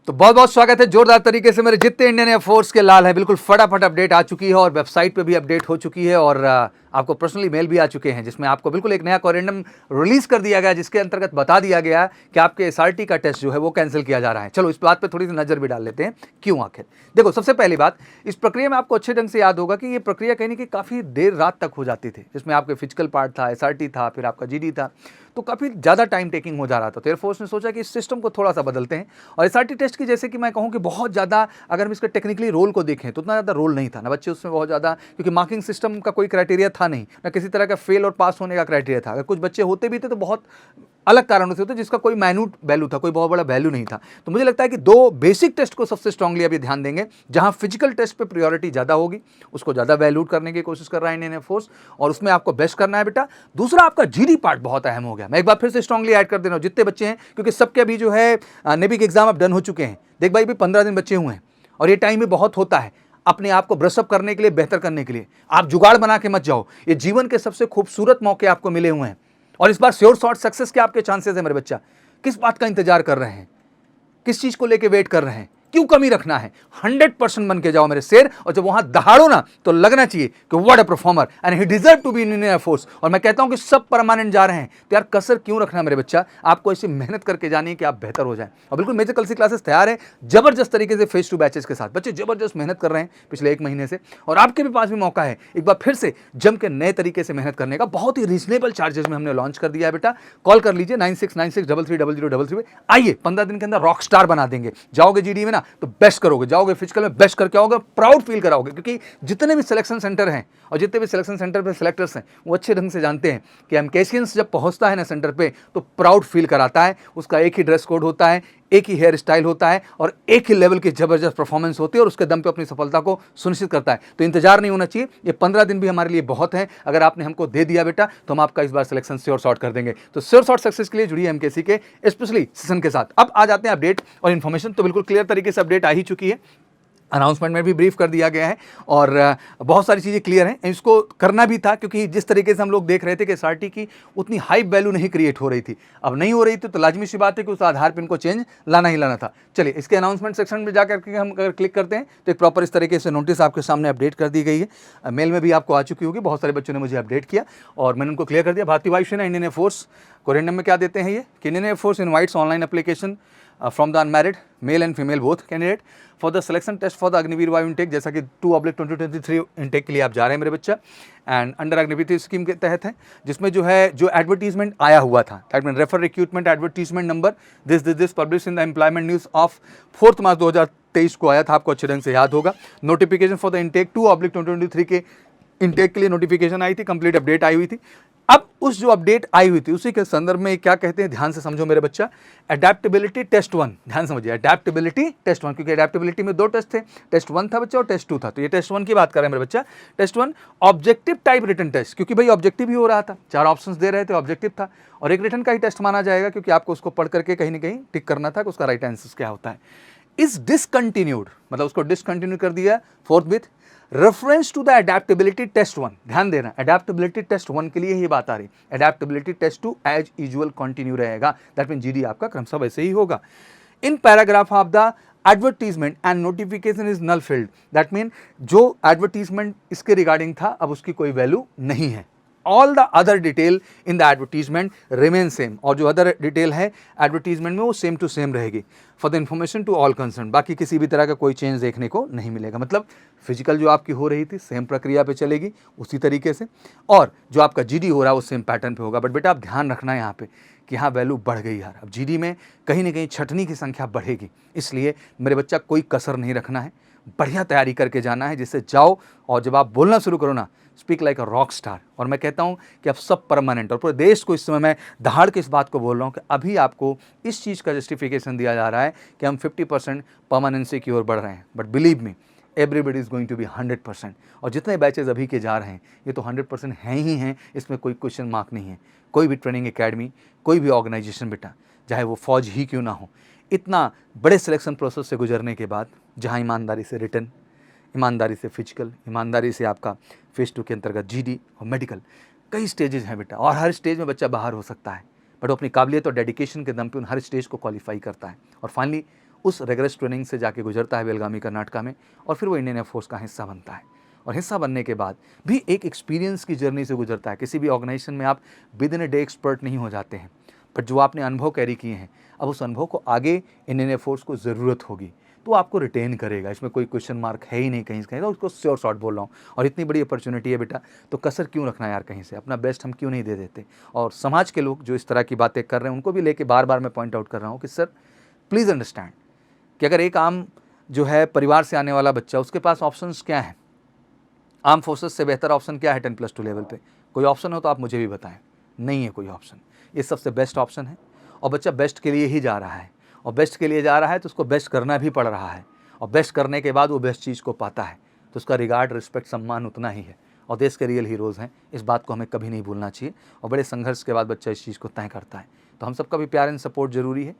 तो बहुत बहुत स्वागत है जोरदार तरीके से मेरे जितने इंडियन एयरफोर्स के लाल है, बिल्कुल फटाफट अपडेट आ चुकी है और वेबसाइट पे भी अपडेट हो चुकी है और आपको पर्सनली मेल भी आ चुके हैं जिसमें आपको बिल्कुल एक नया कोरेंडम रिलीज कर दिया गया जिसके अंतर्गत बता दिया गया कि आपके एसआरटी का टेस्ट जो है वो कैंसिल किया जा रहा है। चलो इस बात पर थोड़ी सी नजर भी डाल लेते हैं, क्यों आखिर। देखो, सबसे पहली बात, इस प्रक्रिया में आपको अच्छे ढंग से याद होगा कि ये प्रक्रिया कहीं ना कहीं काफ़ी देर रात तक हो जाती थी, जिसमें आपके फिजिकल पार्ट था, एसआरटी था, फिर आपका जीडी था, तो काफ़ी ज़्यादा टाइम टेकिंग हो जा रहा था। तो एयरफोर्स ने सोचा कि इस सिस्टम को थोड़ा सा बदलते हैं और एसआरटी टेस्ट की, जैसे कि मैं कहूँ कि बहुत ज़्यादा अगर हम इसके टेक्निकली रोल को देखें तो उतना ज़्यादा रोल नहीं था ना, बच्चे उसमें बहुत ज़्यादा, क्योंकि मार्किंग सिस्टम का कोई क्राइटेरिया था नहीं, ना किसी तरह का फेल और पास होने का क्राइटेरिया था। अगर कुछ बच्चे होते भी थे तो बहुत अलग कारणों से होते जिसका कोई माइन्यूट वैल्यू था, कोई बहुत बड़ा वैल्यू नहीं था। तो मुझे लगता है कि दो बेसिक टेस्ट को सबसे स्ट्रांगली अभी ध्यान देंगे, जहां फिजिकल टेस्ट पे प्रायोरिटी ज़्यादा होगी, उसको ज़्यादा वैल्यूट करने की कोशिश कर रहा है इंडियन एयरफोर्स और उसमें आपको बेस्ट करना है बेटा। दूसरा, आपका जीडी पार्ट बहुत अहम हो गया। मैं एक बार फिर से स्ट्रांगली ऐड कर दे रहा हूँ, जितने बच्चे हैं, क्योंकि सबके अभी जो है नेवी के एग्जाम अब डन हो चुके हैं। देख भाई, भी 15 दिन बच्चे हुए हैं और ये टाइम भी बहुत होता है अपने आप को ब्रशअप करने के लिए, बेहतर करने के लिए। आप जुगाड़ बना के मत जाओ, ये जीवन के सबसे खूबसूरत मौके आपको मिले हुए हैं और इस बार श्योर शॉर्ट सक्सेस के आपके चांसेस है मेरे बच्चा। किस बात का इंतजार कर रहे हैं, किस चीज को लेके वेट कर रहे हैं, क्यों कमी रखना है? 100% बन के जाओ मेरे शेर, और जब वहां दहाड़ो ना तो लगना चाहिए कि what a performer and he deserve to be in Indian Air Force. और मैं कहता हूं कि सब परमानेंट जा रहे हैं तो यार कसर क्यों रखना मेरे बच्चा? आपको ऐसी मेहनत करके जानी है कि आप बेहतर हो जाए। और बिल्कुल मेजर कल सी क्लासेस तैयार है जबरदस्त तरीके से फेज 2 बैचेस के साथ। बच्चे जबरदस्त मेहनत कर रहे हैं पिछले 1 महीने से और आपके भी पास भी मौका है एक बार फिर से जम के नए तरीके से मेहनत करने का। बहुत ही रीजनेबल चार्जेस में हमने लॉन्च कर दिया है बेटा। कॉल कर लीजिए 9696330033। आइए 15 दिन के अंदर रॉक स्टार बना देंगे। जाओगे जीडी में ना तो बेस्ट करोगे, जाओगे फिजिकल में बेस्ट करके आओगे, प्राउड फील कराओगे, क्योंकि जितने भी सिलेक्शन सेंटर हैं और जितने भी सिलेक्शन सेंटर पे सिलेक्टर्स हैं वो अच्छे ढंग से जानते हैं कि एमकेशियंस जब पहुंचता है ना सेंटर पे तो प्राउड फील कराता है। उसका एक ही ड्रेस कोड होता है, एक ही हेयर स्टाइल होता है और एक ही लेवल की जबरदस्त परफॉर्मेंस होती है और उसके दम पे अपनी सफलता को सुनिश्चित करता है। तो इंतजार नहीं होना चाहिए, ये 15 दिन भी हमारे लिए बहुत है। अगर आपने हमको दे दिया बेटा तो हम आपका इस बार सिलेक्शन श्योर शॉर्ट कर देंगे। तो श्योर शॉर्ट सक्सेस के लिए जुड़िए एमकेसी के स्पेशली सेशन के साथ। अब आ जाते हैं अपडेट और इन्फॉर्मेशन। तो बिल्कुल क्लियर तरीके से अपडेट आ ही चुकी है, अनाउंसमेंट में भी ब्रीफ कर दिया गया है और बहुत सारी चीज़ें क्लियर हैं। इसको करना भी था क्योंकि जिस तरीके से हम लोग देख रहे थे कि एसआरटी की उतनी हाई वैल्यू नहीं क्रिएट हो रही थी, अब नहीं हो रही थी, तो लाजमी सी बात है कि उस आधार पर इनको चेंज लाना ही लाना था। चलिए इसके अनाउंसमेंट सेक्शन में जाकर के हम अगर क्लिक करते हैं तो एक प्रॉपर इस तरीके से नोटिस आपके सामने अपडेट कर दी गई है। मेल में भी आपको आ चुकी होगी, बहुत सारे बच्चों ने मुझे अपडेट किया और मैंने उनको क्लियर कर दिया। भारतीय वायुसेना इंडियन एयरफोर्स कोरेंडम में क्या देते हैं ये कि Indian air force invites online application from the unmarried male and female both candidate for the selection test for the Agniveer वायु इंटेक, जैसा कि 2/2023 इंटेक के लिए आप जा रहे हैं मेरे बच्चा, एंड अंडर अग्निवीर स्कीम के तहत है, जिसमें जो है जो एडवर्टीजमेंट आया हुआ था, that mean refer recruitment advertisement number this publish in the employment news of 4 मार्च 2023 को आया था, आपको अच्छे ढंग से याद होगा। नोटिफिकेशन फॉर द इंटेक 2/2023 के इंटेक के लिए नोटिफिकेशन आई थी, कंप्लीट अपडेट आई हुई थी। अब उस जो अपडेट आई हुई थी उसी के संदर्भ में क्या कहते हैं, ध्यान से समझो मेरे बच्चा। अडेप्टेबिलिटी टेस्ट 1, ध्यान समझिए, अडेप्टेबिलिटी टेस्ट 1, क्योंकि अडेप्टेबिलिटी में 2 टेस्ट थे, टेस्ट 1 था बच्चा और टेस्ट 2 था। तो ये टेस्ट 1 की बात कर रहे हैं मेरे बच्चा। Test 1 objective type written test, क्योंकि भाई ऑब्जेक्टिव ही हो रहा था, 4 ऑप्शंस दे रहे थे, ऑब्जेक्टिव था और एक रिटन का ही टेस्ट माना जाएगा, क्योंकि आपको उसको पढ़ करके कहीं ना कहीं टिक करना था कि उसका राइट आंसर क्या होता है। इस डिसकंटिन्यूड, मतलब उसको डिसकंटिन्यू कर दिया fourth with reference to the adaptability test 1। ध्यान देना, अडेप्टेबिलिटी टेस्ट 1 के लिए ही बात आ रही, adaptability test 2 as usual continue रहेगा, दैट मीन जीडी आपका क्रमशः वैसे ही होगा। In paragraph of the advertisement and notification is null field, that mean जो एडवर्टीजमेंट इसके रिगार्डिंग था अब उसकी कोई वैल्यू नहीं है। All the other detail in the advertisement remain same, और जो अदर डिटेल है एडवर्टीजमेंट में वो सेम टू सेम रहेगी for the information to all concern. बाकी किसी भी तरह का कोई चेंज देखने को नहीं मिलेगा, मतलब फिजिकल जो आपकी हो रही थी सेम प्रक्रिया पे चलेगी उसी तरीके से, और जो आपका जीडी हो रहा है वो सेम पैटर्न पे होगा। बट बेटा आप ध्यान रखना है यहाँ पे कि हाँ वैल्यू बढ़ गई यार, अब जीडी में कहीं ना कहीं छटनी की संख्या बढ़ेगी, इसलिए मेरे बच्चा कोई कसर नहीं रखना है, बढ़िया तैयारी करके जाना है, जिससे जाओ और जब आप बोलना शुरू करो ना, speak like a rock star. और मैं कहता हूं कि अब सब परमानेंट, और पूरे देश को इस समय मैं दहाड़ के इस बात को बोल रहा हूं कि अभी आपको इस चीज़ का जस्टिफिकेशन दिया जा रहा है कि हम 50% परमानेंसी की ओर बढ़ रहे हैं, but believe me everybody is going to be 100%। और जितने बैचेज अभी के जा रहे हैं ये तो 100% हैं ही हैं, इसमें कोई क्वेश्चन मार्क नहीं है। कोई भी ट्रेनिंग एकेडमी, कोई भी ऑर्गेनाइजेशन बेटा, चाहे वो फौज ही क्यों ना हो, इतना बड़े सिलेक्शन प्रोसेस से गुजरने के बाद जहाँ ईमानदारी से रिटर्न, ईमानदारी से फिजिकल, ईमानदारी से आपका फेज 2 के अंतर्गत जीडी और मेडिकल, कई स्टेजेस हैं बेटा, और हर स्टेज में बच्चा बाहर हो सकता है, बट वो अपनी काबिलियत और डेडिकेशन के दम पे उन हर स्टेज को क्वालिफाई करता है और फाइनली उस रेगरस ट्रेनिंग से जाके गुजरता है बेलगामी कर्नाटका में, और फिर वो इंडियन एयरफोर्स का हिस्सा बनता है। और हिस्सा बनने के बाद भी एक एक्सपीरियंस की जर्नी से गुजरता है। किसी भी ऑर्गेनाइजेशन में आप with in a day expert नहीं हो जाते हैं, बट जो आपने अनुभव कैरी किए हैं, अब उस अनुभव को आगे इंडियन एयरफोर्स को ज़रूरत होगी तो आपको रिटेन करेगा। इसमें कोई क्वेश्चन मार्क है ही नहीं कहीं से कहीं, तो उसको श्योर शॉर्ट बोल रहा हूँ। और इतनी बड़ी अपॉर्चुनिटी है बेटा, तो कसर क्यों रखना यार, कहीं से अपना बेस्ट हम क्यों नहीं दे देते। और समाज के लोग जो इस तरह की बातें कर रहे हैं उनको भी लेके बार बार मैं पॉइंट आउट कर रहा हूँ कि सर प्लीज़ अंडरस्टैंड कि अगर एक आम जो है परिवार से आने वाला बच्चा, उसके पास ऑप्शंस क्या हैं, आर्म फोर्सेस से बेहतर ऑप्शन क्या है 10+2 लेवल पे, कोई ऑप्शन हो तो आप मुझे भी बताएं। नहीं है कोई ऑप्शन, ये सबसे बेस्ट ऑप्शन है। और बच्चा बेस्ट के लिए ही जा रहा है, और बेस्ट के लिए जा रहा है तो उसको बेस्ट करना भी पड़ रहा है, और बेस्ट करने के बाद वो बेस्ट चीज़ को पाता है तो उसका रिगार्ड, रिस्पेक्ट, सम्मान उतना ही है। और देश के रियल हीरोज़ हैं, इस बात को हमें कभी नहीं भूलना चाहिए। और बड़े संघर्ष के बाद बच्चा इस चीज़ को तय करता है। तो हम सबका भी प्यार एंड सपोर्ट जरूरी है।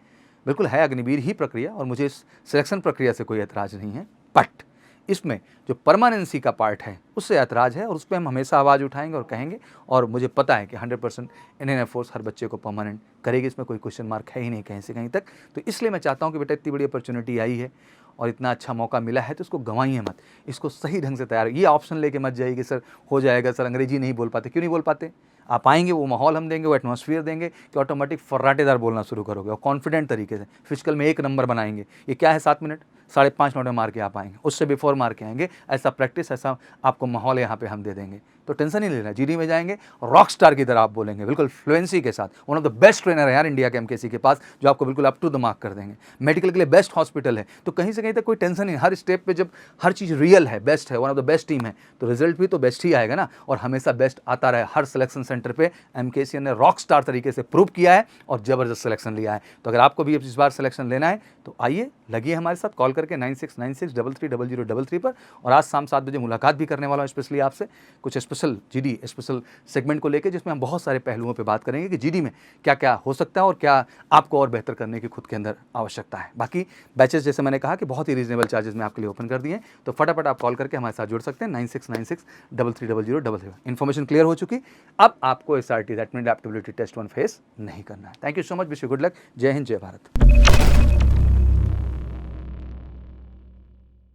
बिल्कुल है अग्निवीर ही प्रक्रिया, और मुझे इस सिलेक्शन प्रक्रिया से कोई ऐतराज़ नहीं है, बट इसमें जो परमानेंसी का पार्ट है उससे ऐतराज़ है, और उस पर हम हमेशा आवाज़ उठाएंगे और कहेंगे। और मुझे पता है कि 100% इंडियन एयरफोर्स हर बच्चे को परमानेंट करेगी, इसमें कोई क्वेश्चन मार्क है ही नहीं कहीं से कहीं तक। तो इसलिए मैं चाहता हूँ कि बेटा इतनी बड़ी अपॉर्चुनिटी आई है और इतना अच्छा मौका मिला है तो इसको गंवाइए मत, इसको सही ढंग से तैयार, ये ऑप्शन लेके मत जाइए कि सर हो जाएगा, सर अंग्रेजी नहीं बोल पाते। क्यों नहीं बोल पाते? आप आएंगे, वो माहौल हम देंगे, वो एटमॉस्फेयर देंगे कि ऑटोमेटिक फर्राटेदार बोलना शुरू करोगे, और कॉन्फिडेंट तरीके से फिजिकल में 1 नंबर बनाएंगे। ये क्या है, 7 मिनट, 5.5 मिनट में मार के आप आएंगे, उससे बिफोर मार के आएंगे। ऐसा प्रैक्टिस, ऐसा आपको माहौल यहाँ पे हम दे देंगे, तो टेंशन नहीं लेना। जीडी में जाएंगे रॉक स्टार की तरह आप बोलेंगे, बिल्कुल फ्लुएंसी के साथ। One of the best trainer है यार इंडिया के एमकेसी के पास, जो आपको बिल्कुल अप टू द मार्क कर देंगे। मेडिकल के लिए बेस्ट हॉस्पिटल है, तो कहीं से कहीं तक कोई टेंशन नहीं। हर स्टेप पे जब हर चीज़ रियल है, बेस्ट है, one of the best team है, तो रिजल्ट भी तो बेस्ट ही आएगा ना। और हमेशा बेस्ट आता रहे हर सिलेक्शन सेंटर पे। एमकेसी ने रॉक स्टार तरीके से प्रूव किया है और ज़बरदस्त सिलेक्शन लिया है। तो अगर आपको भी इस बार सिलेक्शन लेना है तो आइए, लगिए हमारे साथ, कॉल करके 9696330033 पर। और आज शाम 7 बजे मुलाकात भी करने वाला हूँ स्पेशली आपसे, कुछ स्पेशल जीडी स्पेशल सेगमेंट को लेकर, जिसमें हम बहुत सारे पहलुओं पे बात करेंगे कि जीडी में क्या क्या हो सकता है और क्या आपको और बेहतर करने की खुद के अंदर आवश्यकता है। बाकी बैचेस जैसे मैंने कहा कि बहुत ही रीजनेबल चार्जेस में आपके लिए ओपन कर दिए हैं, तो फटाफट आप कॉल करके हमारे साथ जुड़ सकते हैं 9696330033। इन्फॉर्मेशन क्लियर हो चुकी। अब आपको SRT that mean adaptability test 1 face नहीं करना है। Thank you so much, wish you good luck. जय हिंद, जय भारत।